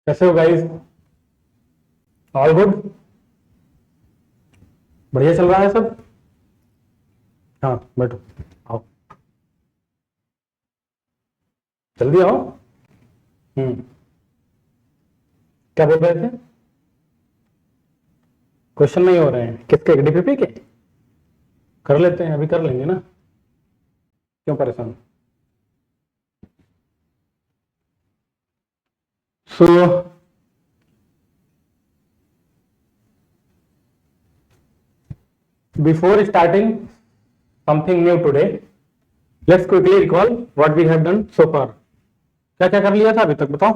कैसे हो guys? All good? बढ़िया चल रहा है सब? हाँ, बैठो। आओ, जल्दी आओ। हम्म। क्या बोल रहे थे? क्वेश्चन नहीं हो रहे हैं किसके? डीपीपी के? कर लेते हैं, अभी कर लेंगे ना। क्यों परेशान? So before starting something new today, let's quickly recall what we have done so far. क्या क्या कर लिया था अभी तक, बताओ।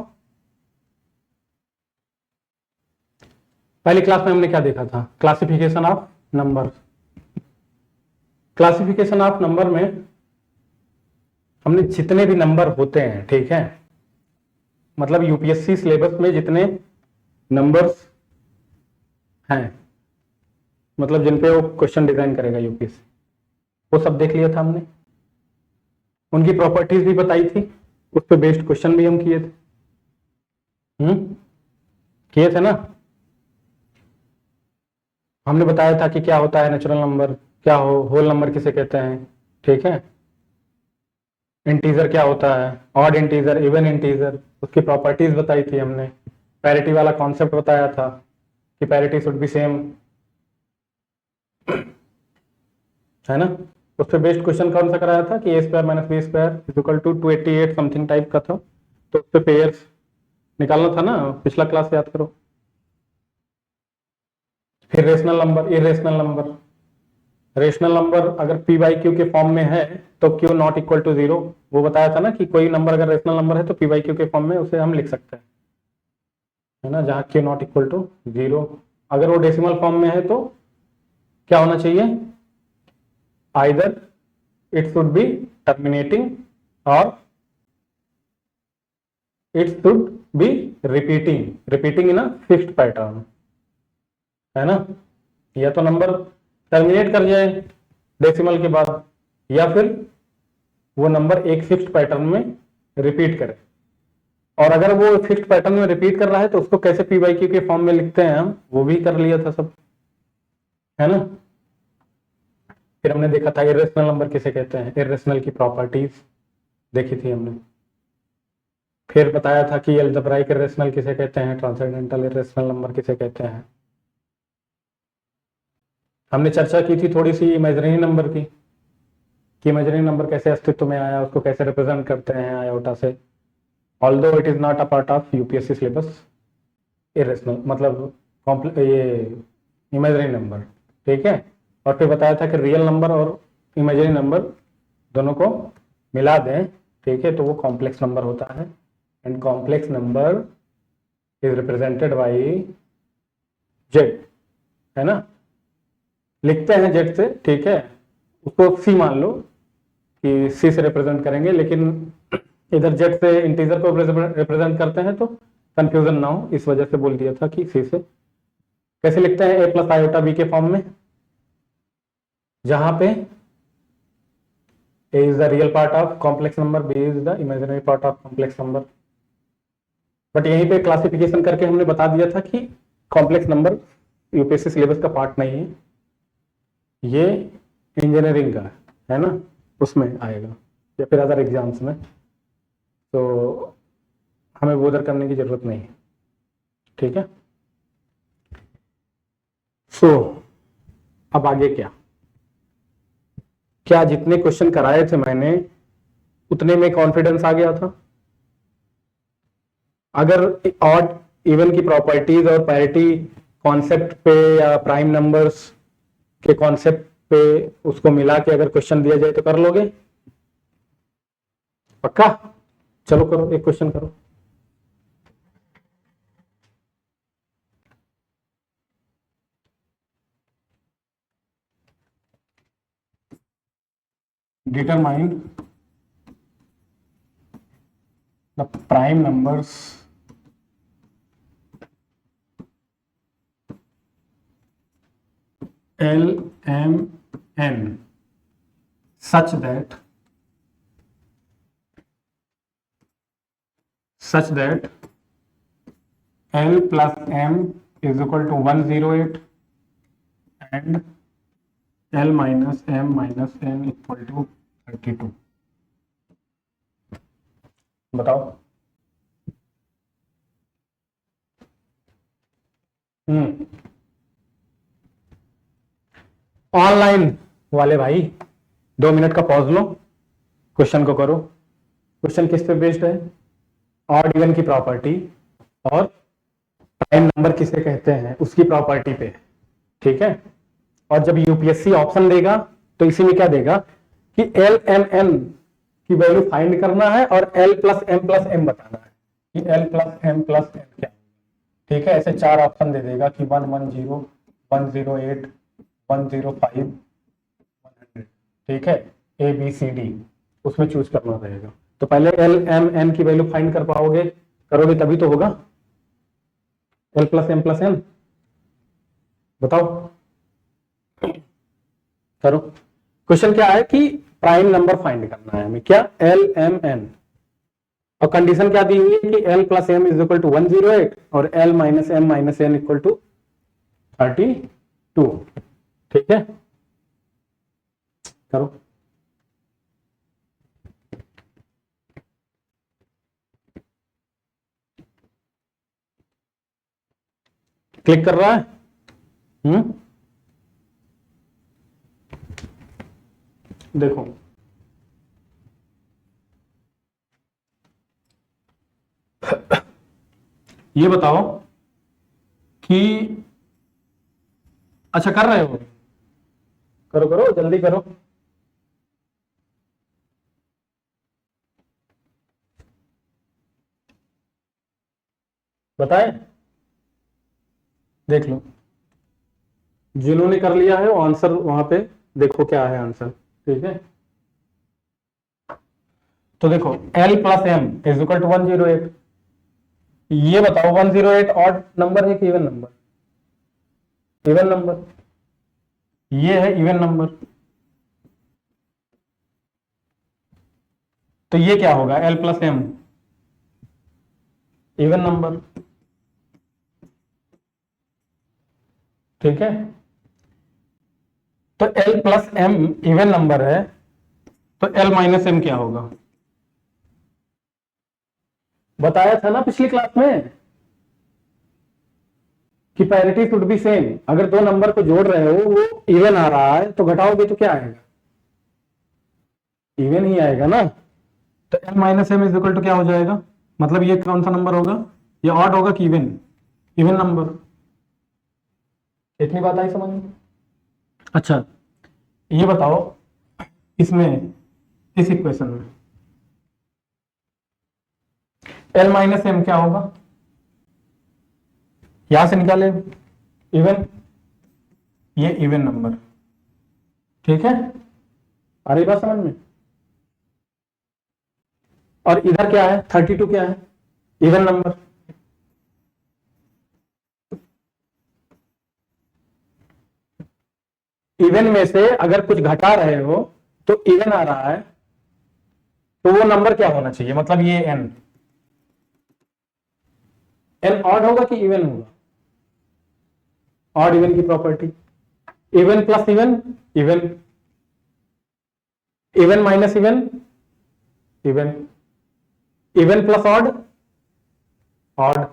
पहली क्लास में हमने क्या देखा था? Classification of number. Classification of number में हमने जितने भी नंबर होते हैं, ठीक है, मतलब यूपीएससी सिलेबस में जितने नंबर्स हैं, मतलब जिन पे वो क्वेश्चन डिजाइन करेगा यूपीएससी, वो सब देख लिया था हमने। उनकी प्रॉपर्टीज भी बताई थी, उस पे बेस्ड क्वेश्चन भी हम किए थे। किए थे ना। हमने बताया था कि क्या होता है नेचुरल नंबर, क्या हो होल नंबर किसे कहते हैं, ठीक है, इंटीजर क्या होता है, ऑड इंटीजर, इवन इंटीजर, उसकी प्रॉपर्टीज बताई थी हमने। पैरिटी वाला कॉन्सेप्ट बताया था कि पैरिटी शुड बी सेम, है ना। उस पर बेस्ड क्वेश्चन कौन सा कराया था कि A square minus B square is equal to 288 something type का था, तो उस पर पेयर्स निकालना था ना। पिछला क्लास याद करो। फिर rational number, irrational number. Rational number अगर पी बाई क्यू के फॉर्म में है तो Q not equal to zero. वो बताया था ना कि कोई नंबर अगर रेशनल नंबर है तो पी बाई क्यू के फॉर्म में उसे हम लिख सकते हैं, है ना, जहां Q not equal to zero. अगर वो डेसिमल फॉर्म में है तो क्या होना चाहिए? Either it should be terminating or it should be repeating in a fixed pattern, है ना। या तो नंबर टर्मिनेट कर जाए डेसिमल के बाद, या फिर वो नंबर एक फिक्स्ड पैटर्न में रिपीट करे। और अगर वो फिक्स्ड पैटर्न में रिपीट कर रहा है तो उसको कैसे पी बाई क्यू के फॉर्म में लिखते हैं हम, वो भी कर लिया था सब, है ना। फिर हमने देखा था इरेशनल नंबर किसे कहते हैं, इरेशनल की प्रॉपर्टीज देखी थी हमने। फिर बताया था कि अलजेब्राइक इरेशनल किसे कहते हैं, ट्रांसेंडेंटल इरेशनल नंबर किसे कहते हैं। हमने चर्चा की थी थोड़ी सी इमेजिनरी नंबर की, कि इमेजिनरी नंबर कैसे अस्तित्व में आया, उसको कैसे रिप्रेजेंट करते हैं आयोटा से। Although it is not a part of UPSC syllabus, irrational मतलब ये इमेजिनरी नंबर, ठीक है। और फिर बताया था कि रियल नंबर और इमेजिनरी नंबर दोनों को मिला दें, ठीक है, तो वो कॉम्प्लेक्स नंबर होता है। And complex number is represented by Z, है ना। लिखते हैं जेड से, ठीक है, उसको सी मान लो कि सी से रिप्रेजेंट करेंगे, लेकिन इधर जेड से इंटीजर को रिप्रेजेंट करते हैं तो कंफ्यूजन ना हो, इस वजह से बोल दिया था कि सी से। कैसे लिखते हैं? ए प्लस आयोटा बी के फॉर्म में, जहां पे A is the real part of complex number, B is the imaginary part of complex number. But यहीं पे क्लासिफिकेशन करके हमने बता दिया था कि कॉम्प्लेक्स नंबर यूपीएससी सिलेबस का पार्ट नहीं है, ये इंजीनियरिंग का है ना, उसमें आएगा या फिर अदर एग्जाम्स में, तो हमें वो उधर करने की जरूरत नहीं है, ठीक है। सो अब आगे क्या क्या जितने क्वेश्चन कराए थे मैंने उतने में कॉन्फिडेंस आ गया था। अगर ऑड इवन की प्रॉपर्टीज और पैरिटी कॉन्सेप्ट पे या प्राइम नंबर्स के कॉन्सेप्ट पे उसको मिला के अगर क्वेश्चन दिया जाए तो कर लोगे? पक्का? चलो करो, एक क्वेश्चन करो। Determine the prime numbers L M N such that L plus M is equal to 108 and L minus M minus N equal to 32। बताओ। ऑनलाइन वाले भाई 2 मिनट का पॉज लो, क्वेश्चन को करो। क्वेश्चन किस पे बेस्ड है? ऑड इवन की प्रॉपर्टी और प्राइम नंबर किसे कहते हैं उसकी प्रॉपर्टी पे, ठीक है। और जब यूपीएससी ऑप्शन देगा तो इसी में क्या देगा कि एल एम एन की वैल्यू फाइंड करना है और एल प्लस एम बताना है कि एल प्लस एम क्या, ठीक है। ऐसे 4 ऑप्शन दे देगा कि 110, 108, 105, 100, ठीक है, ए बी सी डी, उसमें चूज करना रहेगा। तो पहले एल एम एन की वैल्यू फाइंड कर पाओगे, करोगे तभी तो होगा। एल प्लस एम बताओ, करो। क्वेश्चन क्या है कि प्राइम नंबर फाइंड करना है हमें, क्या? एल एम एन, और कंडीशन क्या दी हुई है कि L plus M is equal to 108 और L minus M minus N equal to 32, ठीक है। करो। क्लिक कर रहा है? देखो, ये बताओ कि अच्छा कर रहे हो, करो करो जल्दी करो। बताएं, देख लो जिन्होंने कर लिया है वो आंसर वहां पे देखो क्या है आंसर, ठीक है। तो देखो L plus M is equal to 108, ये बताओ 108 ऑड नंबर है कि इवन नंबर? इवन नंबर, ये है इवन नंबर, तो ये क्या होगा? L plus am even number, ठीक है। तो L plus am even number है, तो L माइनस एम क्या होगा? बताया था ना पिछली क्लास में कि पैरिटी शुड बी सेम। अगर 2 नंबर को जोड़ रहे हो वो इवन आ रहा है तो घटाओगे तो क्या आएगा? इवन ही आएगा ना। तो L minus M is equal to क्या हो जाएगा? मतलब ये कौन सा नंबर होगा? ये ऑड होगा कि इवन? Even number. इतनी बात आई समझ में? अच्छा, ये बताओ इसमें, इस इक्वेशन में L माइनस एम क्या होगा? यहां से निकाले इवन, ये इवन नंबर, ठीक है। आ रही बात समझ में? और इधर क्या है? 32 क्या है? Even number. इवन में से अगर कुछ घटा रहे हो तो इवन आ रहा है, तो वो नंबर क्या होना चाहिए? मतलब ये एन, एन ऑड होगा कि इवन होगा? ऑड इवन की property, even plus even even, even minus even even, even plus odd odd,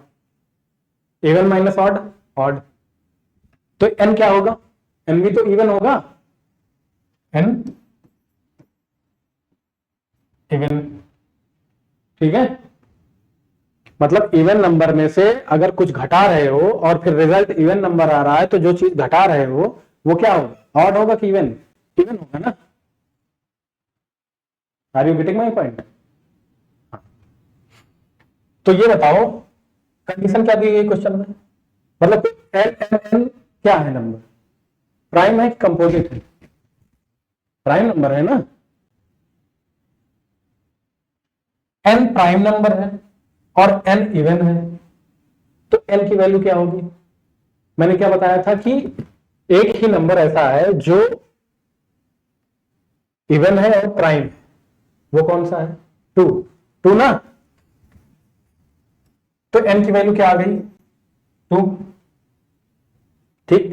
even minus odd odd. तो एन क्या होगा? एन भी तो इवन होगा, एन इवन, ठीक है। मतलब इवन नंबर में से अगर कुछ घटा रहे हो और फिर रिजल्ट इवन नंबर आ रहा है तो जो चीज घटा रहे हो वो क्या होगा? ऑड होगा कि इवन? इवन होगा ना। Are you getting my point? तो ये बताओ कंडीशन क्या दी गई क्वेश्चन में? मतलब एल एम एन क्या है नंबर? प्राइम है कि कंपोजिट है? प्राइम नंबर है ना। एन प्राइम नंबर है और एन इवन है, तो एन की वैल्यू क्या होगी? मैंने क्या बताया था कि एक ही नंबर ऐसा है जो इवन है और प्राइम है, वो कौन सा है? 2 ना। तो एन की वैल्यू क्या आ गई? 2। ठीक,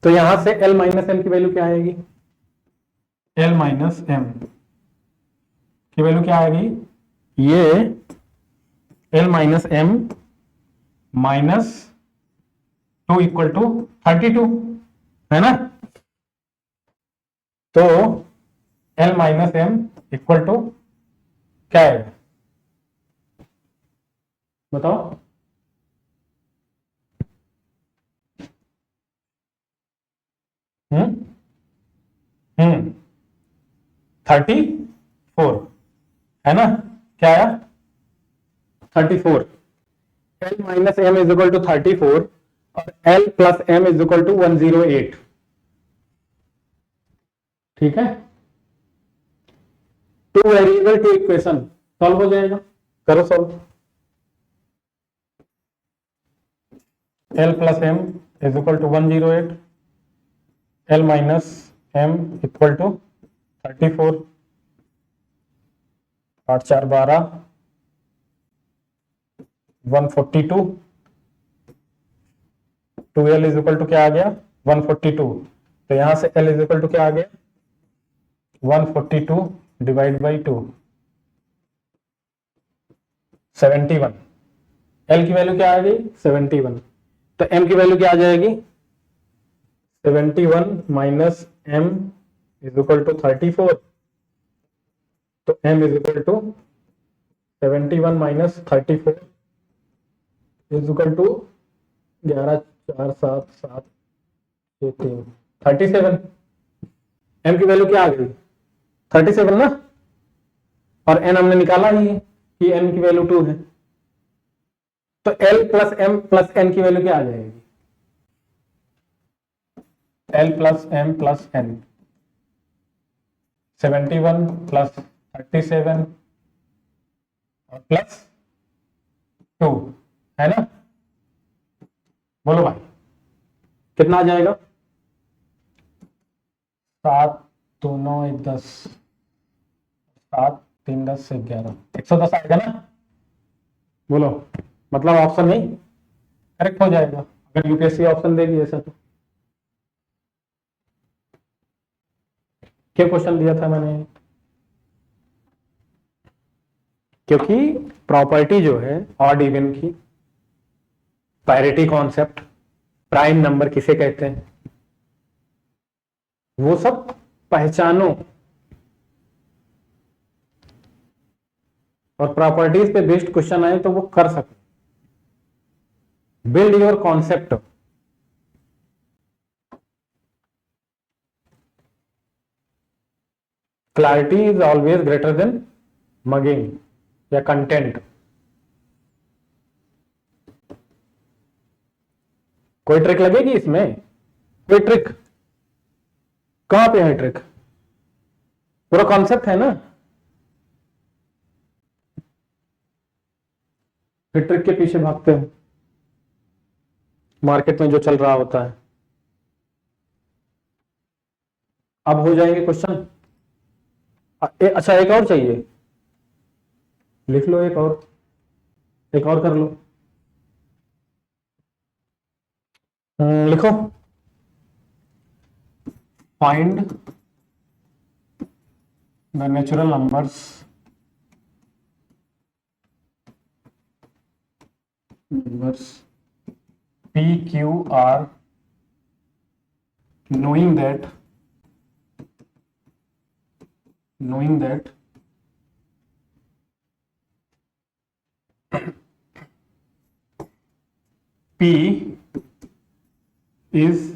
तो यहां से L माइनस एम की वैल्यू क्या आएगी? L माइनस एम की वैल्यू क्या आएगी? ये L minus M minus 2 equal to 32 है ना। तो L minus M equal to क्या है बताओ? हम्म 34 है ना। क्या आया? 34। L minus M is equal to 34 और L plus M is equal to 108। ठीक है, two variable two equation solve हो जाएगा। करो solve. L plus M is equal to 108, L minus M equal to 34, 8 4 12, 142, 2L is equal to क्या आ गया? 142। तो यहां से L इज इक्वल टू क्या आ गया? 142 डिवाइड बाई 2, 71। L की वैल्यू क्या आ गई? 71। तो M की वैल्यू क्या आ जाएगी? 71 minus M is equal to 34। तो M is equal to 71 minus 34 is equal to 11 4 7 7 6 3 37। M की वैल्यू क्या आ गई? 37 ना। और N हमने निकाला ही है कि N की वैल्यू 2 है। तो L plus M plus N की वैल्यू क्या आ जाएगी? L plus M plus N 71 plus 37 और प्लस 2 है ना। बोलो भाई कितना आ जाएगा? 7 2 9 1 10, 7 3 10 से 11, 110 आएगा ना। बोलो, मतलब ऑप्शन नहीं करेक्ट हो जाएगा अगर यूपीएससी ऑप्शन देगी ऐसा। तो क्या क्वेश्चन दिया था मैंने? क्योंकि प्रॉपर्टी जो है ऑड इवन की, पैरिटी कॉन्सेप्ट, प्राइम नंबर किसे कहते हैं, वो सब पहचानो और प्रॉपर्टीज पे बेस्ड क्वेश्चन आए तो वो कर सको। Build your concept. Clarity is always greater than mugging या कंटेंट। कोई ट्रिक लगेगी इसमें? कोई ट्रिक? कहां पे है ट्रिक? पूरा कॉन्सेप्ट है ना। फिर ट्रिक के पीछे भागते हो मार्केट में जो चल रहा होता है। अब हो जाएंगे क्वेश्चन। अच्छा एक और चाहिए, लिख लो एक और, एक और कर लो। लिखो, find the natural numbers P Q R knowing that P is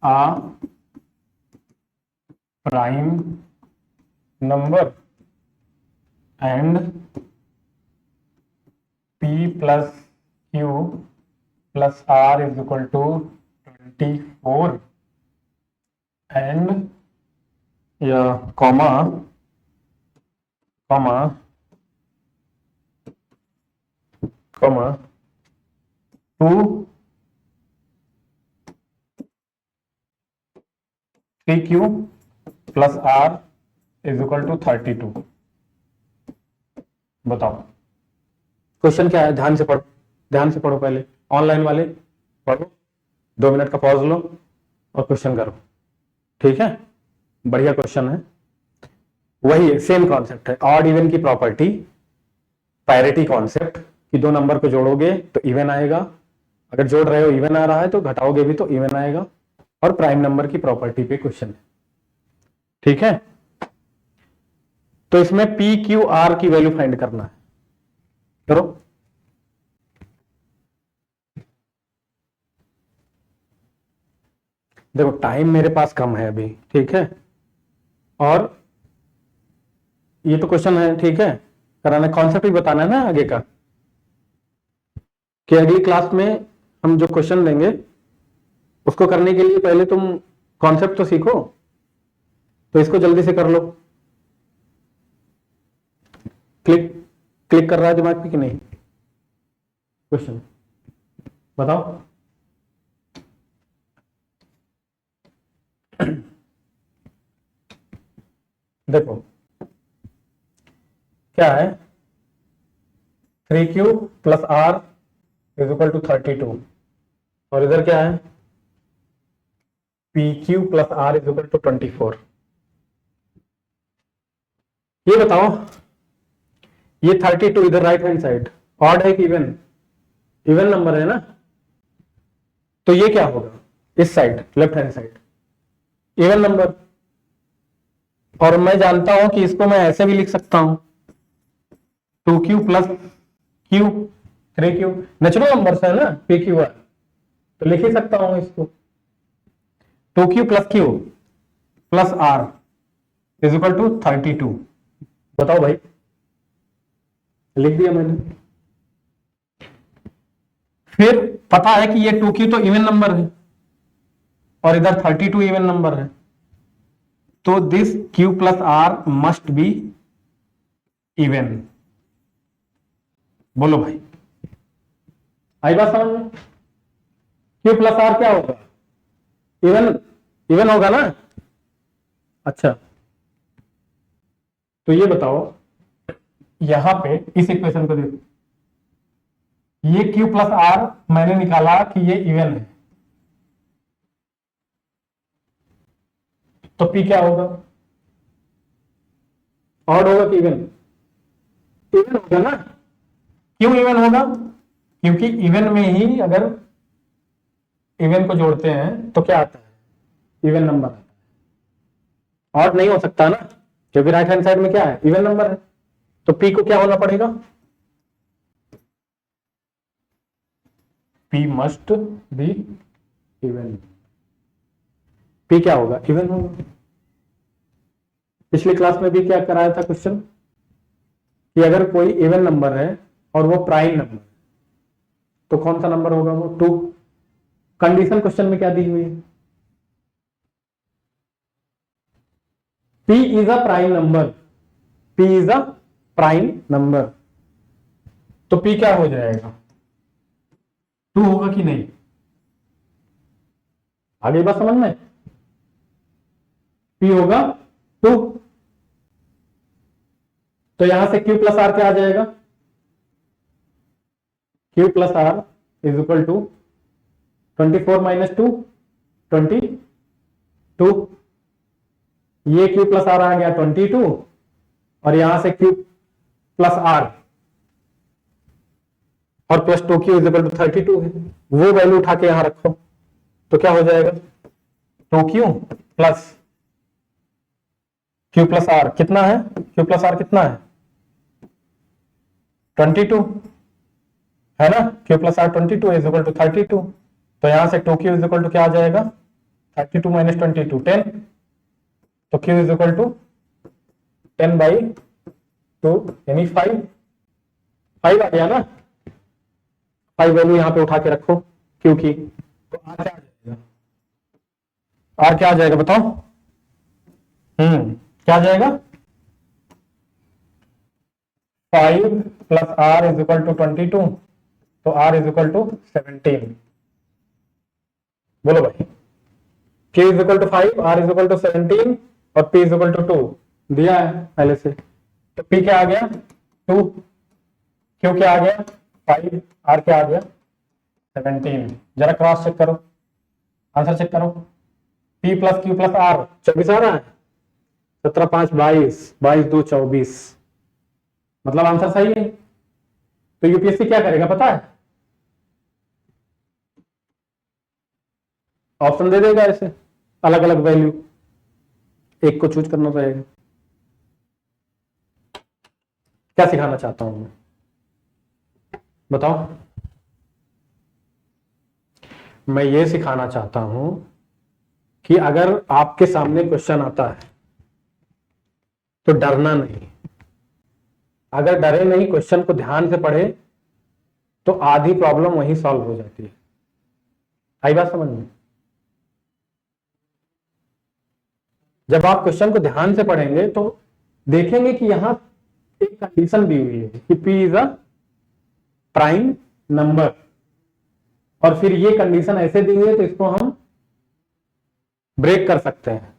a prime number and P plus Q plus R is equal to 24 and comma 2 3Q plus R is equal to 32। बताओ question क्या है, ध्यान से पढ़ो। ध्यान से पढ़ो, पहले ऑनलाइन वाले पढ़ो, 2 मिनट का पॉज लो और क्वेश्चन करो, ठीक है। बढ़िया क्वेश्चन है, वही है, सेम कॉन्सेप्ट है, ऑड इवन की प्रॉपर्टी, पैरिटी कॉन्सेप्ट कि 2 नंबर को जोड़ोगे तो इवन आएगा, अगर जोड़ रहे हो इवन आ रहा है तो घटाओगे भी तो इवन आएगा, और प्राइम नंबर की प्रॉपर्टी पे क्वेश्चन है, ठीक है। तो इसमें पी क्यू आर की वैल्यू फाइंड करना है, करो। देखो टाइम मेरे पास कम है अभी, ठीक है, और ये तो क्वेश्चन है, ठीक है, कराना, कॉन्सेप्ट भी बताना है ना आगे का, कि अगली क्लास में हम जो क्वेश्चन लेंगे उसको करने के लिए पहले तुम कॉन्सेप्ट तो सीखो, तो इसको जल्दी से कर लो। क्लिक क्लिक कर रहा है दिमाग पे कि नहीं? क्वेश्चन बताओ। देखो क्या है, 3q plus R is equal to 32, और इधर क्या है, pq plus R is equal to 24। ये बताओ, ये 32 इधर राइट हैंड साइड ऑड है कि इवन? इवन नंबर है ना, तो ये क्या होगा, इस side left hand side even number, और मैं जानता हूं कि इसको मैं ऐसे भी लिख सकता हूं, 2q plus q 3q, natural number है ना p q r, तो लिख ही सकता हूं इसको, 2q plus q plus r is equal to 32। बताओ भाई, लिख दिया मैंने। फिर पता है कि ये 2q तो इवन नंबर है और इधर 32 इवन नंबर है, तो this q plus r must be even. बोलो भाई, आई बात समझ में? q प्लस r क्या होगा, इवन, इवन होगा ना। अच्छा, तो ये बताओ, यहां पे इस इक्वेशन को देखो, ये q प्लस r मैंने निकाला कि ये इवन है, तो p क्या होगा, ऑड होगा कि इवन? इवन होगा ना। क्यों इवन होगा? क्योंकि इवन में ही अगर इवन को जोड़ते हैं तो क्या आता है, इवन नंबर आता है, ऑड नहीं हो सकता ना, क्योंकि राइट हैंड साइड में क्या है, इवन नंबर है, तो p को क्या होना पड़ेगा, p must be even. p क्या होगा, इवन होगा। पिछली क्लास में भी क्या कराया था क्वेश्चन, कि अगर कोई इवन नंबर है और वो प्राइम नंबर है तो कौन सा नंबर होगा वो, 2। कंडीशन क्वेश्चन में क्या दी हुई है, p is a prime number, p is a prime number, तो p क्या हो जाएगा, 2 होगा कि नहीं? आगे बात समझ में, p होगा 2, तो यहां से q प्लस आर क्या आ जाएगा, q plus R is equal to 24 minus 2 22, ये q प्लस आर आ गया 22, और यहां से q प्लस आर और plus 2q is equal to 32 है, वो वैल्यू उठा के यहां रखो, तो क्या हो जाएगा, 2q plus q plus are कितना है, q प्लस आर कितना है, 22 है ना, q plus R 22 is equal to 32, तो यहां से 2q इज इक्वल टू क्या आ जाएगा, 32 माइनस 22 10, तो q इज इक्वल टू 10/2 यानी 5 आ गया ना, 5 वैल्यू यहां पे उठा के रखो q की, तो r क्या आ जाएगा, r क्या आ जाएगा बताओ, क्या आ जाएगा, 5 plus R is equal to 22, तो r इज इक्वल टू 17। बोलो भाई, q is equal to 5, r is equal to 17 और p इज इक्वल टू 2 दिया है पहले से, तो p क्या आ गया 2, q क्या आ गया 5 आर क्या आ गया 17। जरा क्रॉस चेक करो, आंसर चेक करो। P plus Q plus R 24 आ रहा है। 17 5 22, 22 2 24, मतलब आंसर सही है। तो यूपीएससी क्या करेगा पता है, ऑप्शन दे देगा ऐसे अलग अलग वैल्यू, एक को चूज करना पड़ेगा। क्या सिखाना चाहता हूं मैं, बताओ। मैं ये सिखाना चाहता हूं कि अगर आपके सामने क्वेश्चन आता है तो डरना नहीं। अगर डरे नहीं, क्वेश्चन को ध्यान से पढ़े, तो आधी प्रॉब्लम वहीं सॉल्व हो जाती है। आई बात समझ में? जब आप क्वेश्चन को ध्यान से पढ़ेंगे तो देखेंगे कि यहां एक कंडीशन दी हुई है कि P is a prime number, और फिर ये कंडीशन ऐसे दी हुई है तो इसको हम ब्रेक कर सकते हैं।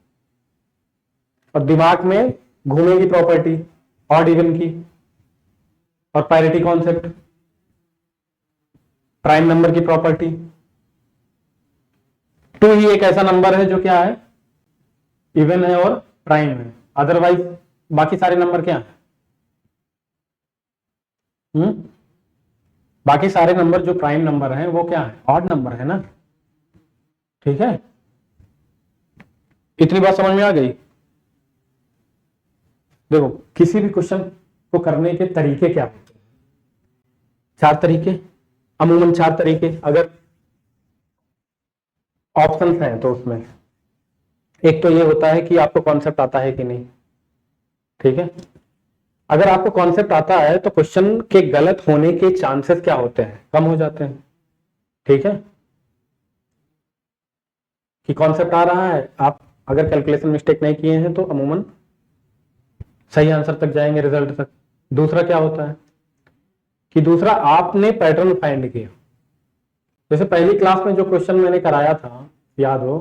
और दिमाग में घूमेगी प्रॉपर्टी ऑड इवन की और पैरिटी कॉन्सेप्ट, प्राइम नंबर की प्रॉपर्टी। 2 ही एक ऐसा नंबर है जो क्या है, इवन है और प्राइम है, अदरवाइज बाकी सारे नंबर क्या है? बाकी सारे नंबर जो प्राइम नंबर हैं वो क्या है, ऑड नंबर है ना। ठीक है, इतनी बात समझ में आ गई। देखो किसी भी क्वेश्चन को करने के तरीके क्या होते हैं, 4 तरीके, अमूमन 4 तरीके। अगर ऑप्शंस हैं तो उसमें एक तो ये होता है कि आपको कॉन्सेप्ट आता है कि नहीं। ठीक है, अगर आपको कॉन्सेप्ट आता है तो क्वेश्चन के गलत होने के चांसेस क्या होते हैं, कम हो जाते हैं। ठीक है, कि कॉन्सेप्ट आ रहा है, आप अगर कैलकुलेशन मिस्टेक नहीं किए हैं तो अमूमन सही आंसर तक जाएंगे, रिजल्ट तक। दूसरा क्या होता है कि दूसरा आपने पैटर्न फाइंड किया। जैसे पहली क्लास में जो क्वेश्चन मैंने कराया था, याद हो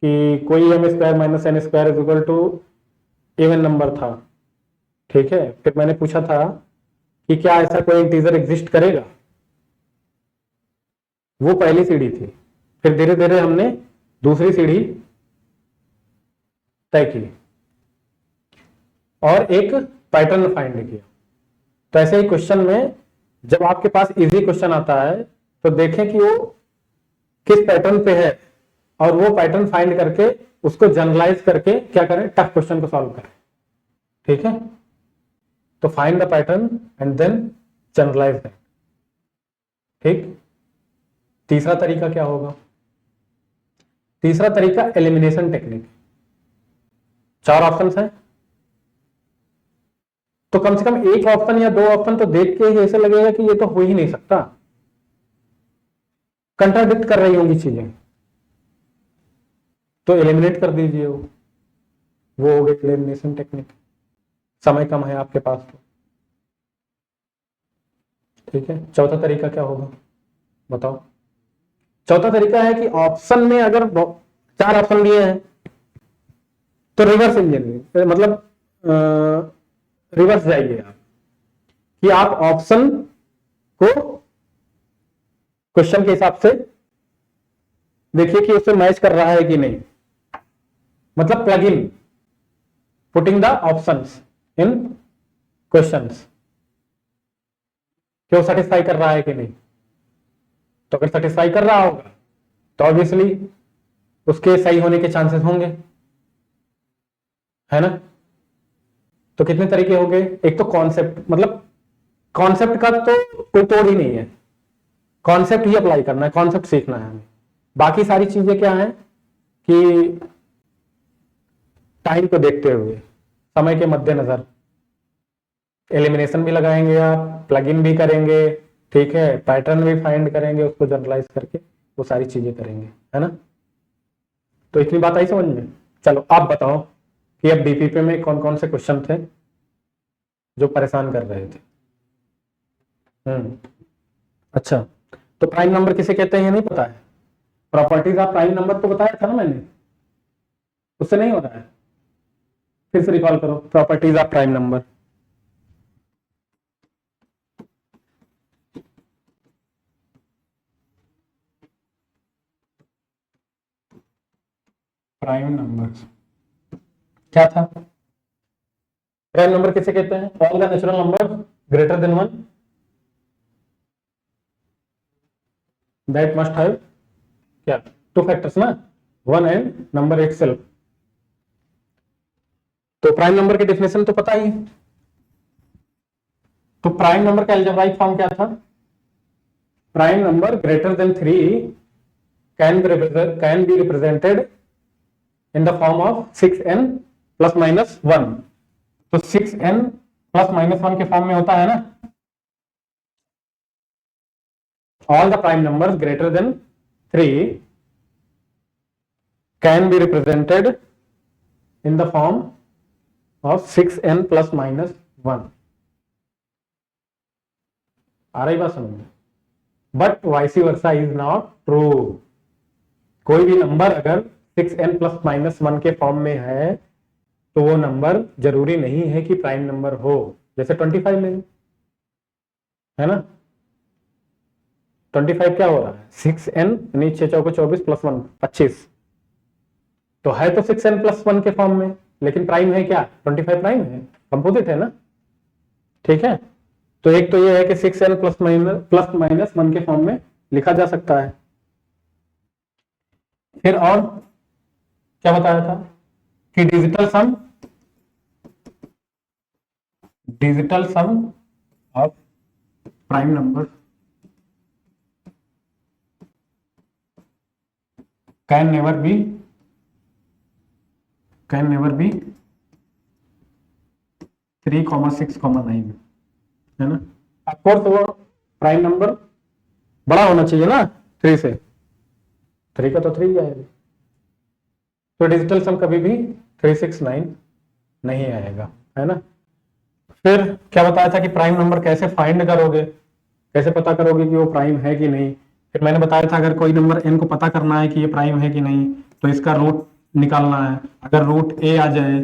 कि कोई m square minus n square is equal to even number था। ठीक है, फिर मैंने पूछा था कि क्या ऐसा कोई इंटीजर एग्जिस्ट करेगा, वो पहली सीढ़ी थी। फिर धीरे धीरे हमने दूसरी सीढ़ी तय की और एक पैटर्न फाइंड किया। तो ऐसे ही क्वेश्चन में जब आपके पास इजी क्वेश्चन आता है तो देखें कि वो किस पैटर्न पे है, और वो पैटर्न फाइंड करके उसको जनरलाइज करके क्या करें, टफ क्वेश्चन को सॉल्व करें। ठीक है, तो find the pattern and then generalise that. ठीक, तीसरा तरीका क्या होगा, तीसरा तरीका एलिमिनेशन टेक्निक। 4 ऑप्शंस हैं तो कम से कम एक ऑप्शन या 2 ऑप्शन तो देख के ही ऐसे लगेगा कि ये तो हो ही नहीं सकता, कंट्राडिक्ट कर रही होंगी चीजें, तो एलिमिनेट कर दीजिए। वो हो गई एलिमिनेशन टेक्निक। समय कम है आपके पास तो। ठीक है, चौथा तरीका क्या होगा बताओ। चौथा तरीका है कि ऑप्शन में अगर 4 ऑप्शन दिए हैं तो रिवर्स इंजीनियरिंग, मतलब रिवर्स जाइए आप, कि आप ऑप्शन को क्वेश्चन के हिसाब से देखिए कि उससे मैच कर रहा है कि नहीं, मतलब plug in, putting the options in questions, क्यों सेटिस्फाई कर रहा है कि नहीं। तो अगर सेटिस्फाई कर रहा होगा तो ऑब्वियसली उसके सही होने के चांसेस होंगे, है ना। तो कितने तरीके हो गए, एक तो कॉन्सेप्ट, मतलब कॉन्सेप्ट का तो कोई तोड़ ही नहीं है, कॉन्सेप्ट ही अप्लाई करना है, कॉन्सेप्ट सीखना है हमें। बाकी सारी चीजें क्या है कि टाइम को देखते हुए, समय के मद्देनजर एलिमिनेशन भी लगाएंगे, आप प्लग इन भी करेंगे, ठीक है, पैटर्न भी फाइंड करेंगे, उसको जनरलाइज करके वो सारी चीजें करेंगे, है ना। तो इतनी बात आई समझ में। चलो आप बताओ कि अब बीपीपी में कौन कौन से क्वेश्चन थे जो परेशान कर रहे थे। अच्छा, तो प्राइम नंबर किसे कहते हैं ये नहीं पता है। प्रॉपर्टीज ऑफ प्राइम नंबर तो बताया था ना मैंने, उससे नहीं हो रहा है, फिर से रिकॉल करो properties of prime number. Prime number क्या था? प्राइम नंबर किसे कहते हैं? All the natural number greater than 1 that must have क्या? टू फैक्टर्स ना, 1 एंड नंबर इटसेल्फ। तो प्राइम नंबर की डेफिनेशन तो पता ही है। तो प्राइम नंबर का अलजेब्राइक फॉर्म क्या था? Prime number greater than 3 can be represented in the form of 6n plus minus 1। तो 6n plus minus 1 के फॉर्म में होता है ना। all the prime numbers greater than 3 can be represented in the form of 6n plus minus 1। आ रही बात समझ में? But vice versa is not true. कोई भी नंबर अगर 6n प्लस माइनस 1 के फॉर्म में है तो वो नंबर जरूरी नहीं है कि प्राइम नंबर हो। जैसे 25 ले, है ना, 25 क्या हो रहा है? 6n नीचे चौको 24 प्लस 1 25, तो है तो 6n प्लस 1 के फॉर्म में, लेकिन प्राइम है क्या? 25 प्राइम है, कंपोजिट है ना। ठीक है, तो एक तो ये है कि 6n प्लस माइनस 1 के फॉर्म में लिखा जा सकता है। फिर और क्या बताया था कि digital sum of prime number can never be 3, 6, 9, है ना। ऑफकोर्स वो प्राइम नंबर बड़ा होना चाहिए ना 3 से, 3 का तो 3 आएगा। तो डिजिटल सम कभी भी 3, 6, 9 नहीं आएगा, है ना। फिर क्या बताया था कि प्राइम नंबर कैसे फाइंड करोगे, कैसे पता करोगे कि वो प्राइम है कि नहीं। फिर मैंने बताया था अगर कोई नंबर n को पता करना है कि ये प्राइम है कि नहीं तो इसका रूट निकालना है। अगर रूट a आ जाए,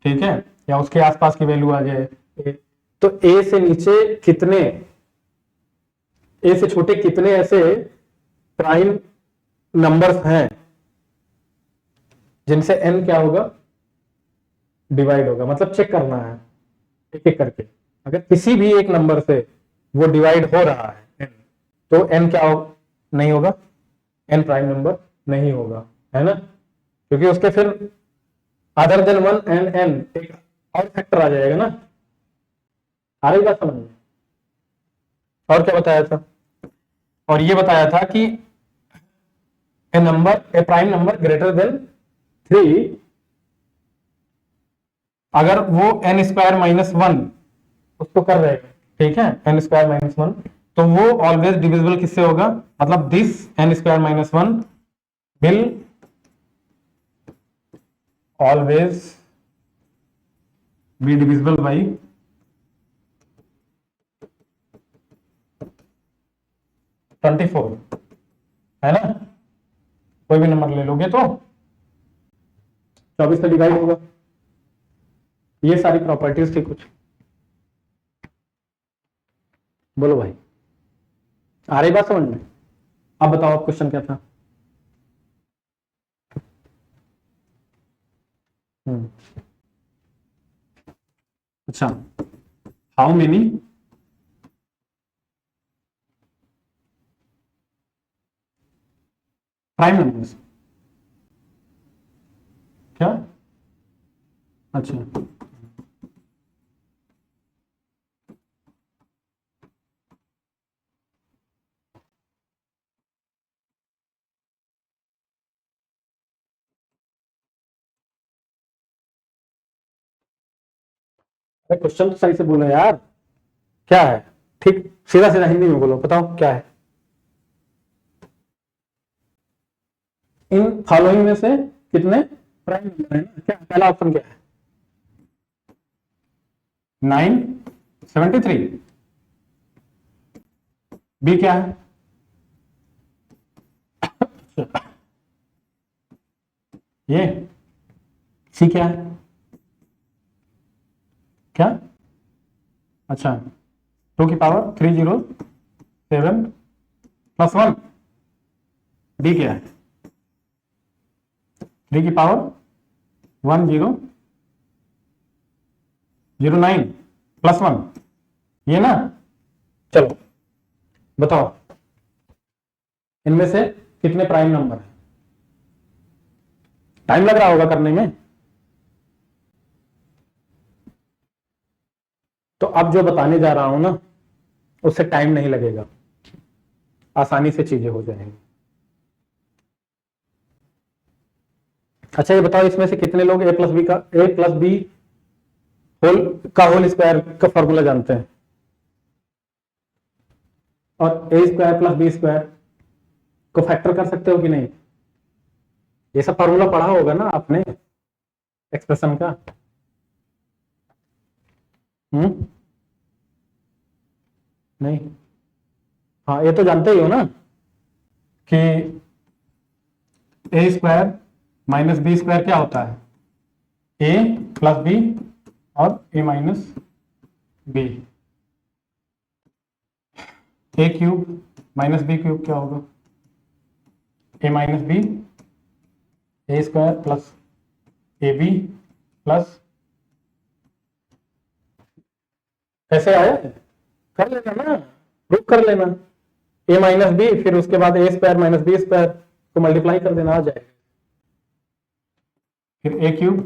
ठीक है, या उसके आसपास की वैल्यू आ जाए तो a से नीचे कितने, a से छोटे कितने ऐसे प्राइम नंबर्स हैं जिनसे n क्या होगा? डिवाइड होगा। मतलब चेक करना है एक एक करके। अगर किसी भी एक नंबर से वो डिवाइड हो रहा है n, तो n क्या नहीं होगा? n प्राइम नंबर नहीं होगा, है ना, क्योंकि उसके फिर अदर देन 1 एंड n एक और फैक्टर आ जाएगा ना। आ रही बात समझ में? और क्या बताया था? और ये बताया था कि ए प्राइम नंबर ग्रेटर देन 3 अगर वो n स्क्वायर माइनस 1 उसको कर रहे हैं, ठीक है, n स्क्वायर माइनस 1, तो वो ऑलवेज डिविजिबल किससे होगा? मतलब this n square minus 1 will always be divisible by 24, है ना। कोई भी नंबर ले लोगे तो 24 से डिवाइड होगा। ये सारी प्रॉपर्टीज थी कुछ। बोलो भाई, आ रही बात समझ में? अब बताओ आप क्वेश्चन क्या था? अच्छा, हाउ मेनी प्राइम नंबर्स? क्या? अच्छा, क्वेश्चन तो सही से बोलो यार, क्या है? ठीक, सीधा सीधा हिंदी में बोलो, बताओ क्या है। इन फॉलोइंग में से कितने प्राइम नंबर है ना? क्या पहला ऑप्शन क्या है? 973। बी क्या है? ये सी क्या है? क्या? अच्छा, 2 की पावर 307 प्लस 1। डी क्या है? 3 की पावर 1009 +1, ये ना। चलो बताओ इनमें से कितने प्राइम नंबर है। टाइम लग रहा होगा करने में। तो अब जो बताने जा रहा हूं ना, उससे टाइम नहीं लगेगा, आसानी से चीजें हो जाएंगी। अच्छा ये बताओ इसमें से कितने लोग a plus B whole square का फॉर्मूला जानते हैं, और a square plus B square को फैक्टर कर सकते हो कि नहीं। ये सब फॉर्मूला पढ़ा होगा ना आपने एक्सप्रेशन का। नहीं, हाँ ये तो जानते ही हो ना कि a square minus B square क्या होता है, a प्लस बी और a minus B. a cube minus B cube क्या होगा, a minus B, a square plus A B plus, ऐसे आया कर लेना ना, प्रूफ कर लेना। a माइनस बी, फिर उसके बाद a square minus B square को मल्टीप्लाई कर देना, आ जाएगा। फिर a cube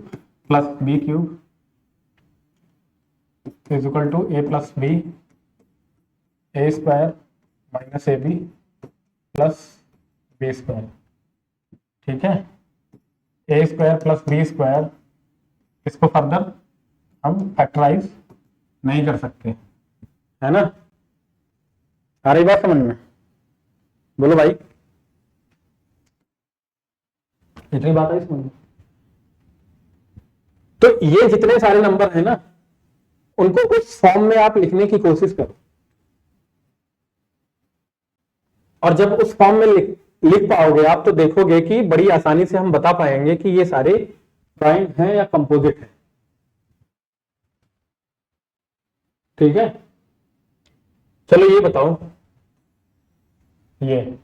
plus B cube is equal to a plus B, A square minus A B plus B square. ठीक है, A square plus B square, इसको फर्दर हम फैक्टराइज नहीं कर सकते, है ना। आ रही बात समझ में, बोलो भाई, इतनी बात है समझ में। तो ये जितने सारे नंबर है ना, उनको उस फॉर्म में आप लिखने की कोशिश करो, और जब उस फॉर्म में लिख पाओगे आप, तो देखोगे कि बड़ी आसानी से हम बता पाएंगे कि ये सारे प्राइम हैं या कंपोजिट है। ठीक है, चलो ये बताओ, ये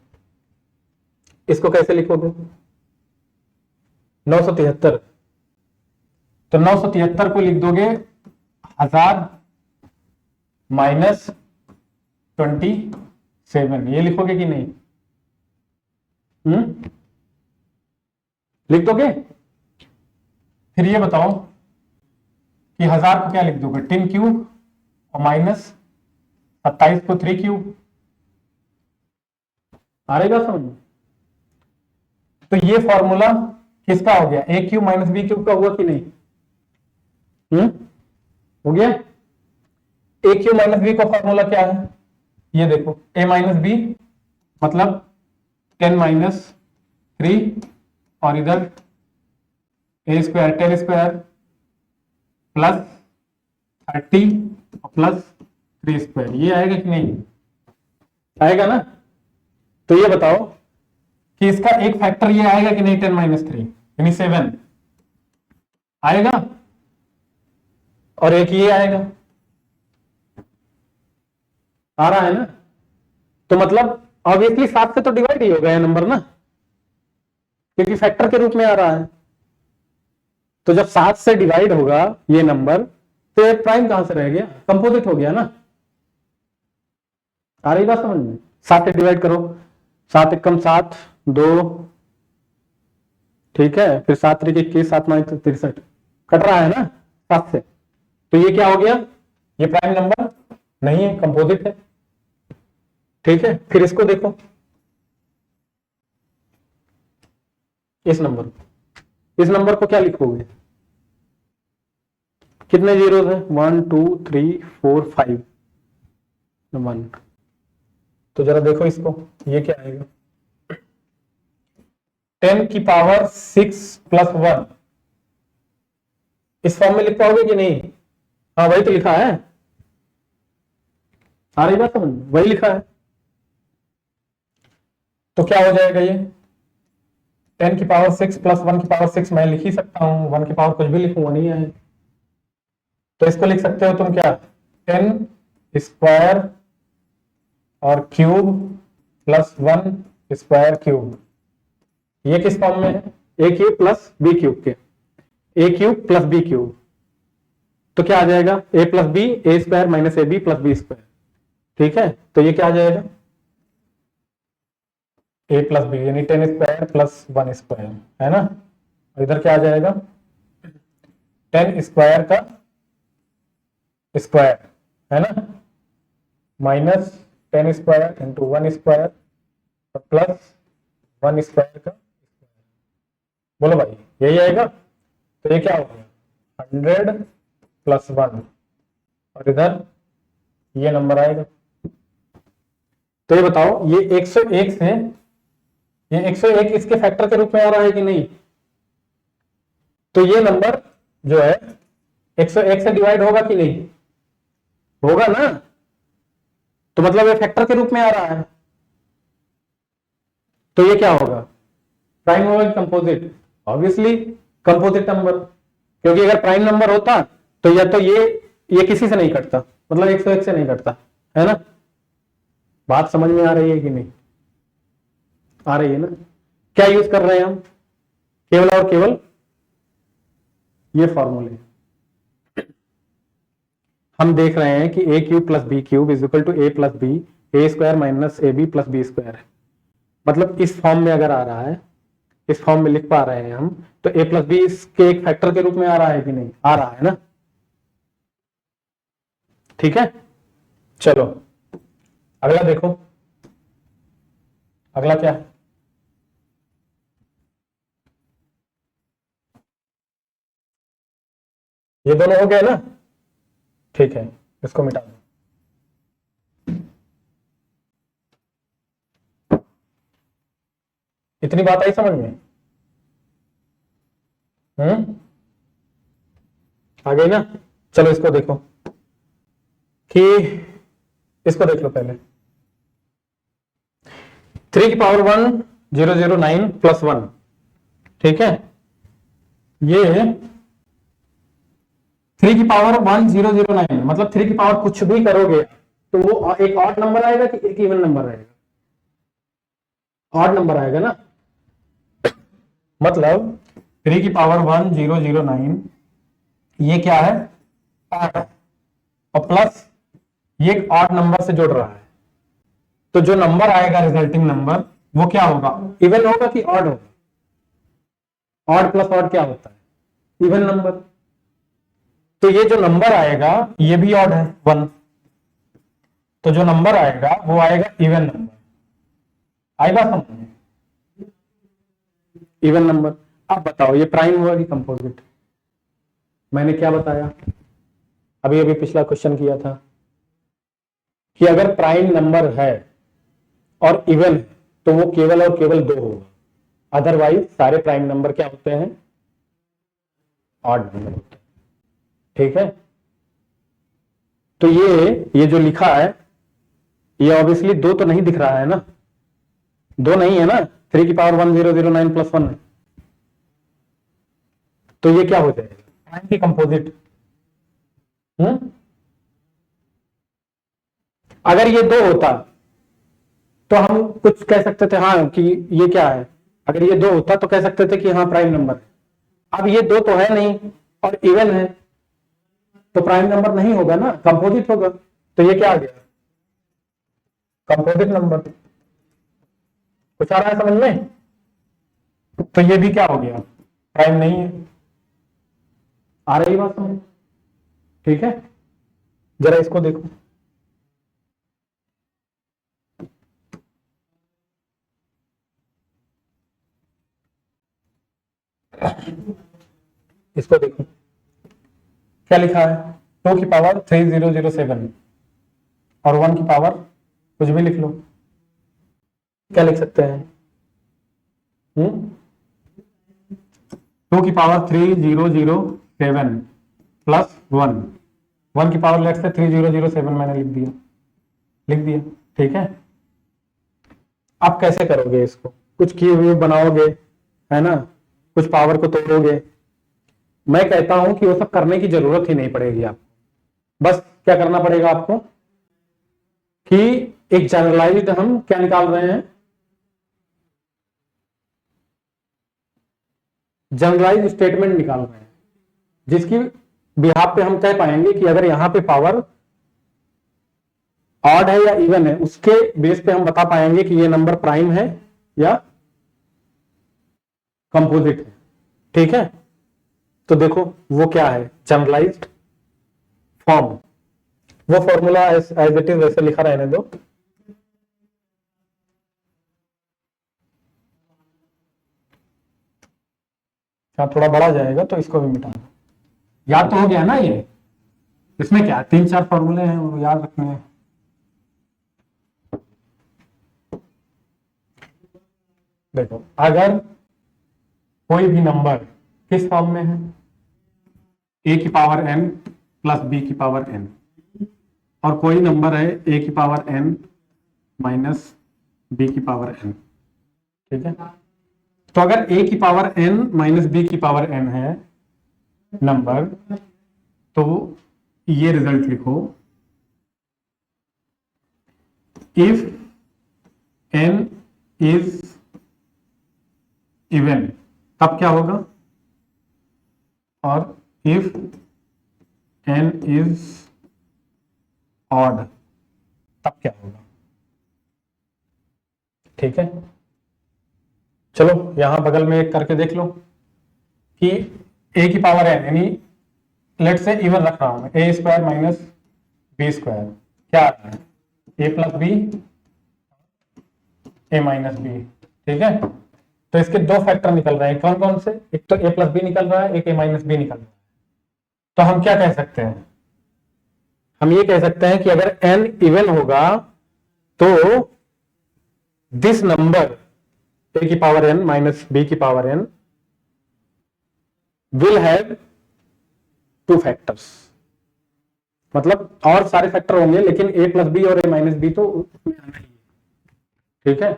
इसको कैसे लिखोगे, 973। तो 973 को लिख दोगे 1000 माइनस 27, ये लिखोगे कि नहीं। लिख दोगे। फिर ये बताओ कि 1000 को क्या लिख दोगे, 10 क्यूब, और माइनस 27 को 3 क्यूब। आ रहेगा समझ में। तो ये फॉर्मूला किसका हो गया, a cube minus B cube का हुआ कि नहीं। हो गया। a क्यूब माइनस बी का फॉर्मूला क्या है, ये देखो, a माइनस बी मतलब 10 माइनस 3, और इधर a स्क्वायर 10 स्क्वायर प्लस 30 और प्लस 3 स्क्वायर, ये आएगा कि नहीं, आएगा ना। तो ये बताओ कि इसका एक फैक्टर ये आएगा कि नहीं, 10 माइनस 3 यानी 7 आएगा, और एक ये आएगा, आ रहा है ना। तो मतलब ऑब्वियसली 7 से तो डिवाइड ही हो गया नंबर ना, क्योंकि फैक्टर के रूप में आ रहा है। तो जब 7 से डिवाइड होगा ये नंबर, तो एक प्राइम कहां से रह गया, कंपोजिट हो गया ना। आ रही बात समझ में। 7 से डिवाइड करो, 7 एकम 7, 2, ठीक है, फिर 7 3 21, 7 9 63, कट रहा है ना 7 से। तो ये क्या हो गया, ये प्राइम नंबर नहीं है, कंपोजिट है। ठीक है, फिर इसको देखो, इस नंबर को क्या लिखोगे, कितने जीरोस है, 1 2 3 4 5 1। तो जरा देखो इसको, ये क्या आएगा, 10 की पावर 6 प्लस 1, इस फॉर्म में लिख पाओगे कि नहीं। हाँ वही तो लिखा है, आ रही बात समझ, वही लिखा है। तो क्या हो जाएगा ये, 10 की पावर 6 प्लस 1 की पावर 6, मैं लिख ही सकता हूं, 1 की पावर कुछ भी लिखूंगा नहीं है। तो इसको लिख सकते हो तुम क्या, 10 स्क्वायर और क्यूब प्लस 1 स्क्वायर क्यूब। ये किस फॉर्म में है, A cube plus B cube के, A cube plus B cube, तो क्या आ जाएगा A plus B, A square minus A B plus B square. ठीक है, तो ये क्या आ जाएगा ए प्लस बी यानी 10 स्क्वायर प्लस 1 स्क्वायर, है ना। और इधर क्या आ जाएगा 10 स्क्वायर का स्क्वायर, है ना, minus 10 square into 1 square plus 1 square का स्क्वायर। बोलो भाई यही आएगा, तो ये क्या हो गया 100 प्लस 1 और इधर ये नंबर आएगा। तो ये बताओ ये 101 से, ये 101 इसके फैक्टर के रूप में आ रहा है कि नहीं, तो ये नंबर जो है 101 से डिवाइड होगा कि नहीं, होगा ना, तो मतलब ये फैक्टर के रूप में आ रहा है, तो ये क्या होगा प्राइम होगा कंपोजिट, ऑब्वियसली कंपोजिट नंबर, क्योंकि अगर प्राइम नंबर होता तो या तो ये किसी से नहीं कटता, मतलब 101 से नहीं कटता, है ना। बात समझ में आ रही है कि नहीं आ रही है ना। क्या यूज कर रहे हैं हम, केवल और केवल ये फॉर्मूले हम देख रहे हैं कि A cube plus B cube is equal to A plus B, A square minus A B plus B square है। मतलब इस फॉर्म में अगर आ रहा है, इस फॉर्म में लिख पा रहे हैं हम, तो ए प्लस बी इसके एक फैक्टर के रूप में आ रहा है कि नहीं, आ रहा है ना। ठीक है, चलो अगला देखो, अगला क्या है, ये दोनों हो गए ना। ठीक है, इसको मिटा दो। इतनी बात आई समझ में, आ गई ना। चलो इसको देखो कि इसको देख लो पहले, 3 की पावर 1 009 प्लस 1, ठीक है, ये 3 की पावर 1009 मतलब 3 की पावर कुछ भी करोगे तो वो एक ऑड नंबर आएगा कि एक इवन नंबर आएगा, ऑड नंबर आएगा ना। मतलब 3 की पावर 1009 ये क्या है ऑड है, और प्लस ये एक ऑड नंबर से जुड़ रहा है, तो जो नंबर आएगा रिजल्टिंग नंबर वो क्या होगा, इवन होगा कि ऑड होगा, ऑड प्लस ऑड क्या होता है इवन नंबर, तो ये जो नंबर आएगा ये भी ऑड है 1, तो जो नंबर आएगा वो आएगा इवन नंबर, आएगा समझ में, इवन नंबर। अब बताओ ये प्राइम हुआ कि कंपोजिट, मैंने क्या बताया अभी अभी पिछला क्वेश्चन किया था कि अगर प्राइम नंबर है और इवन तो वो केवल और केवल 2 होगा, अदरवाइज सारे प्राइम नंबर क्या होते हैं ऑड नंबर होते हैं। ठीक है, तो ये जो लिखा है ये ऑब्वियसली 2 तो नहीं दिख रहा है ना, 2 नहीं है ना, 3 की पावर 1009 प्लस 1 है, तो ये क्या हो जाएगा प्राइम की कंपोजिट। अगर ये 2 होता तो हम कुछ कह सकते थे हाँ कि ये क्या है, अगर ये 2 होता तो कह सकते थे कि हाँ प्राइम नंबर है। अब ये 2 तो है नहीं और इवन है तो प्राइम नंबर नहीं होगा ना, कंपोजिट होगा, तो ये क्या आ गया कंपोजिट नंबर। कुछ आ रहा है समझ में, तो ये भी क्या हो गया प्राइम नहीं है, आ रही बात समझ। ठीक है, जरा इसको देखो, इसको देखो क्या लिखा है, 2 की पावर 3007 और 1 की पावर कुछ भी लिख लो, क्या लिख सकते हैं 2 की पावर 3007 प्लस 1 की पावर लेट्स से 3007 मैंने लिख दिया। ठीक है, आप कैसे करोगे इसको, कुछ किए हुए बनाओगे है ना, कुछ पावर को तोड़ोगे, मैं कहता हूं कि वो सब करने की जरूरत ही नहीं पड़ेगी आपको, बस क्या करना पड़ेगा आपको कि एक जनरलाइज्ड हम क्या निकाल रहे हैं जनरलाइज स्टेटमेंट निकाल रहे हैं, जिसकी बिहाफ पे हम कह पाएंगे कि अगर यहां पे पावर ऑड है या इवन है, उसके बेस पे हम बता पाएंगे कि ये नंबर प्राइम है या कंपोजिट है। ठीक है, तो देखो वो क्या है, जनरलाइज्ड फॉर्म। वो फॉर्मूला एज इट इज वैसे लिखा रहने दो। थोड़ा बड़ा जाएगा तो इसको भी मिटा दो। याद तो हो गया ना ये, इसमें क्या 3-4 फॉर्मूले हैं वो याद रखने हैं। देखो अगर कोई भी नंबर किस फॉर्म में है, a की पावर n प्लस b की पावर n, और कोई नंबर है a की पावर n माइनस b की पावर n। ठीक है, तो अगर a की पावर n माइनस b की पावर n है नंबर, तो ये रिजल्ट लिखो, इफ n इज इवन तब क्या होगा, और इफ n इज ऑड तब क्या होगा। ठीक है, चलो यहां बगल में एक करके देख लो कि a की पावर n, यानी लेट से इवन रख रहा हूं मैं, a square minus B square क्या आता है, a plus B a minus B. ठीक है, तो इसके दो फैक्टर निकल रहे हैं, कौन कौन से, एक तो a प्लस बी निकल रहा है, एक a माइनस बी निकल रहा है। तो हम क्या कह सकते हैं, हम ये कह सकते हैं कि अगर n इवन होगा तो दिस नंबर a की पावर n माइनस b की power n will have 2 factors, मतलब और सारे फैक्टर होंगे लेकिन a प्लस बी और a माइनस बी तो उसमें आना ही है। ठीक है,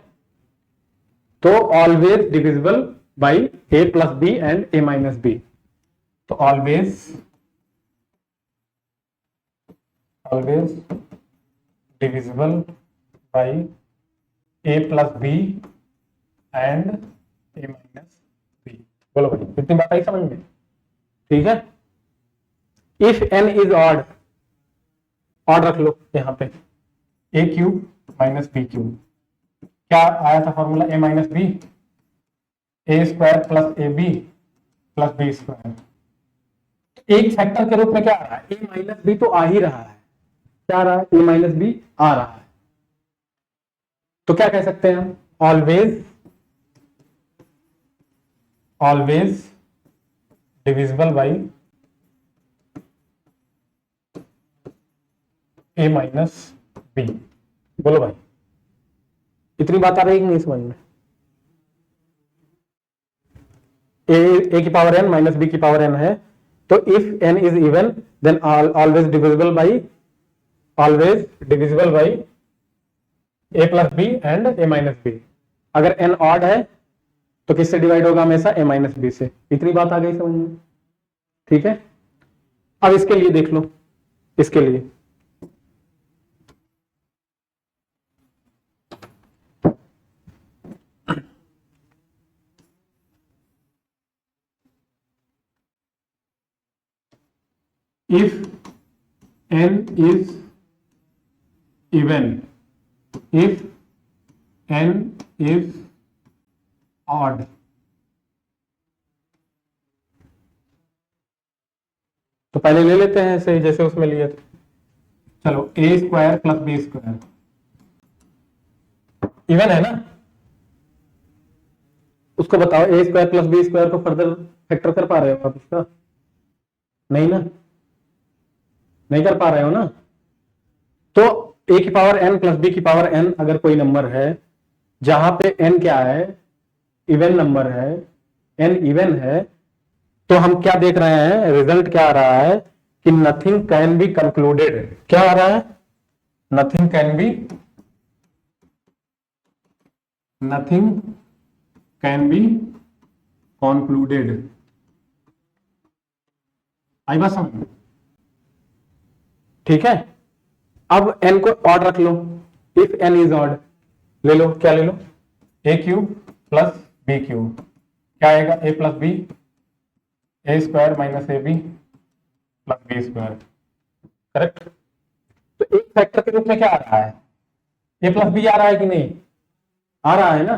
तो always divisible by a plus B and a minus B, तो always divisible by a plus B and a minus B. बोलो भाई, इतनी बात आई समझ में। ठीक है, if n is odd, odd रख लो यहां पे, a cube minus B cube, क्या आया था formula, a minus B, A square plus A B plus B square. एक फैक्टर के रूप में क्या आ रहा है, a माइनस बी तो आ ही रहा है, क्या आ रहा है, a माइनस बी आ रहा है। तो क्या कह सकते हैं हम, always divisible by a minus B. बोलो भाई, इतनी बात आ रही है कि नहीं समझ में। a की पावर n माइनस b की पावर n है, तो if n is even then always divisible by a plus B and a minus B. अगर n ऑड है तो किससे डिवाइड होगा हमेशा, a माइनस बी से। इतनी बात आ गई समझ में। ठीक है, अब इसके लिए देख लो, इसके लिए if n is even, if n is odd, तो पहले ले लेते हैं ऐसे जैसे उसमें लिए थे। चलो a square plus B square even है ना, उसको बताओ a square plus B square को फर्दर फैक्टर कर पा रहे हो आप इसका, नहीं ना, नहीं कर पा रहे हो ना। तो a की पावर n प्लस b की पावर n अगर कोई नंबर है जहां पे n क्या है, इवन नंबर है, n इवन है, तो हम क्या देख रहे हैं, रिजल्ट क्या आ रहा है कि नथिंग कैन बी कंक्लूडेड। क्या आ रहा है, नथिंग कैन बी कंक्लूडेड। आई बात समझ में। ठीक है, अब n को ऑड रख लो, इफ n इज ऑड ले लो, क्या ले लो, a cube plus b cube, क्या आएगा, a plus B A square minus A B plus B square, correct. तो एक फैक्टर के रूप में क्या आ रहा है, ए प्लस बी आ रहा है कि नहीं, आ रहा है ना।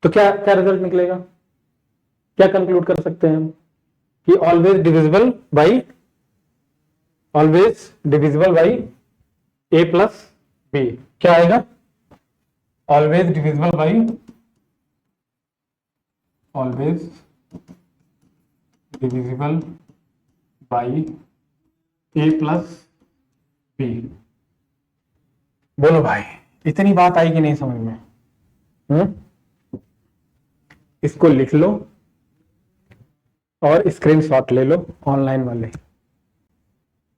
तो क्या क्या रिजल्ट निकलेगा, क्या कंक्लूड कर सकते हैं हम कि always divisible by A plus B, क्या आएगा, always divisible by A plus B. बोलो भाई, इतनी बात आई कि नहीं समझ में? इसको लिख लो और स्क्रीनशॉट ले लो ऑनलाइन वाले।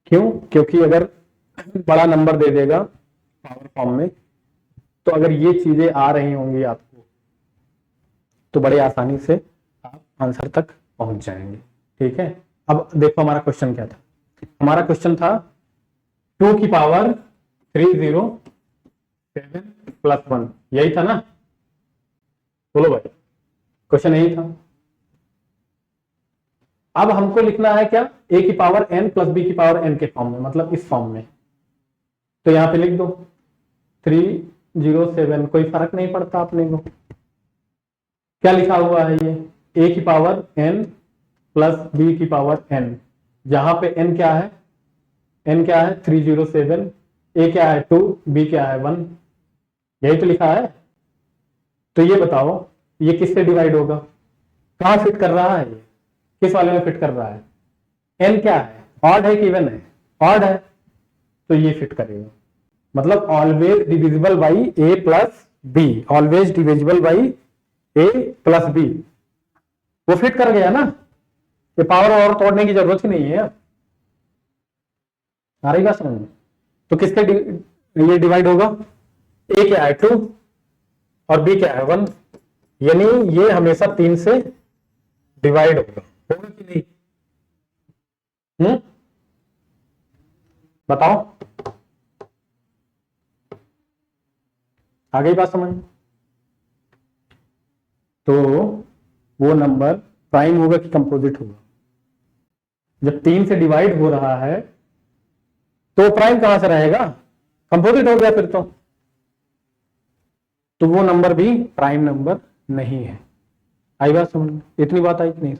क्यों? क्योंकि अगर बड़ा नंबर दे देगा पावर फॉर्म में, तो अगर ये चीजें आ रही होंगी आपको, तो बड़े आसानी से आप आंसर तक पहुंच जाएंगे। ठीक है, अब देखो हमारा क्वेश्चन क्या था। हमारा क्वेश्चन था 2 की पावर 307 प्लस 1, यही था ना। बोलो भाई, क्वेश्चन यही था। अब हमको लिखना है क्या, ए की पावर n प्लस बी की पावर n के फॉर्म में, मतलब इस फॉर्म में। तो यहां पे लिख दो 307, कोई फर्क नहीं पड़ता अपने को। क्या लिखा हुआ है ये, ए की पावर n प्लस बी की पावर n, जहां पे n क्या है, 307, ए क्या है 2, बी क्या है 1, यही तो लिखा है। तो ये बताओ ये किससे डिवाइड होगा, कहां फिट कर रहा है, ये किस वाले में फिट कर रहा है, n क्या है, ऑड है कि इवन है, ऑड है, तो ये फिट करेगा। मतलब always divisible by A plus B, always divisible by A plus B, वो फिट कर गया ना। ये पावर और तोड़ने की जरूरत ही नहीं है। आ रही बात समझ में? तो किसके ये डिवाइड होगा, ए क्या है 2 और बी क्या है 1, यानी ये हमेशा 3 से डिवाइड होगा कि नहीं? बताओ, आ गई बात समझ में? तो वो नंबर प्राइम होगा कि कंपोजिट होगा, जब 3 से डिवाइड हो रहा है तो प्राइम कहां से रहेगा, कंपोजिट हो गया फिर तो वो नंबर भी प्राइम नंबर नहीं है। आई बात समझ में? इतनी बात आई कि नहीं?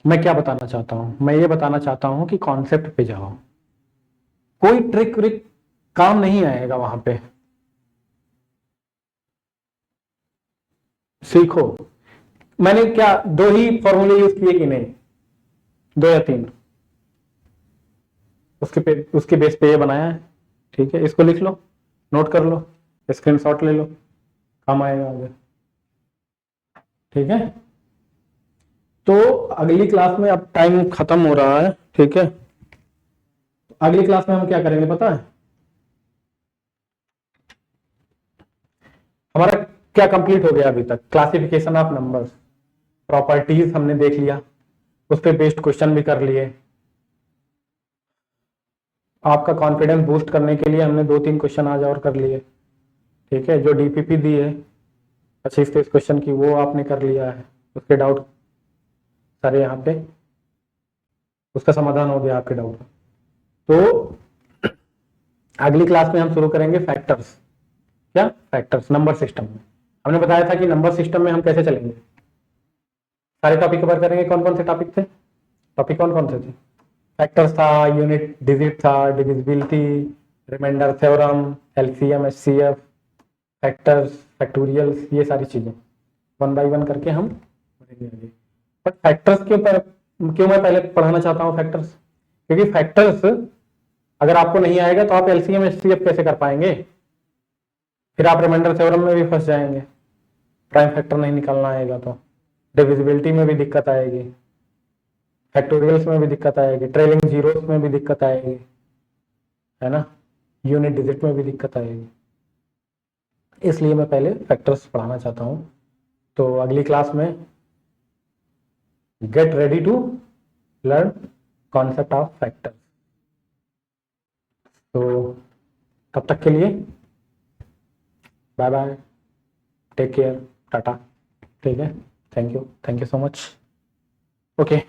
मैं क्या बताना चाहता हूं, मैं ये बताना चाहता हूं कि कॉन्सेप्ट पे जाओ, कोई ट्रिक व्रिक काम नहीं आएगा वहां पे, सीखो। मैंने क्या 2 ही फॉर्मूले यूज किए कि नहीं, 2 या 3, उसके बेस पे ये बनाया है। ठीक है, इसको लिख लो, नोट कर लो, स्क्रीनशॉट ले लो, काम आएगा आगे। ठीक है, तो अगली क्लास में, अब टाइम खत्म हो रहा है, ठीक है, अगली क्लास में हम क्या करेंगे पता है, हमारा क्या कंप्लीट हो गया अभी तक, क्लासिफिकेशन ऑफ नंबर्स, प्रॉपर्टीज हमने देख लिया, उस पर बेस्ड क्वेश्चन भी कर लिए। आपका कॉन्फिडेंस बूस्ट करने के लिए हमने 2-3 क्वेश्चन आज और कर लिए। ठीक है, जो डीपीपी दी है 25-30 क्वेश्चन की, वो आपने कर लिया है, उसके डाउट सारे यहाँ पे, उसका समाधान हो गया आपके डाउट। तो अगली क्लास में हम शुरू करेंगे फैक्टर्स। क्या फैक्टर्स, नंबर सिस्टम में। हमने बताया था कि नंबर सिस्टम में हम कैसे चलेंगे, सारे टॉपिक कवर करेंगे। कौन कौन से टॉपिक थे, टॉपिक कौन कौन से थे, फैक्टर्स था, यूनिट डिजिट था, divisibility, remainder theorem, LCM, HCF, factors, factorials, ये सारी चीजें 1 बाय 1 करके हम पढ़ेंगे। बट फैक्टर्स के ऊपर क्यों मैं पहले पढ़ाना चाहता हूँ फैक्टर्स, क्योंकि फैक्टर्स अगर आपको नहीं आएगा तो आप एलसीएम एचसीएफ कैसे कर पाएंगे, फिर आप रिमाइंडर थ्योरम में भी फंस जाएंगे, प्राइम फैक्टर नहीं निकालना आएगा तो, डिविजिबिलिटी में भी दिक्कत आएगी, फैक्टोरियल्स में भी दिक्कत आएगी, ट्रेलिंग जीरोस में भी दिक्कत आएगी, है ना, यूनिट डिजिट में भी दिक्कत आएगी। इसलिए मैं पहले फैक्टर्स पढ़ाना चाहता हूं। तो अगली क्लास में get ready to learn concept of factors. तो तब तक के लिए bye bye, take care. Tata. ठीक है, thank you so much. Okay.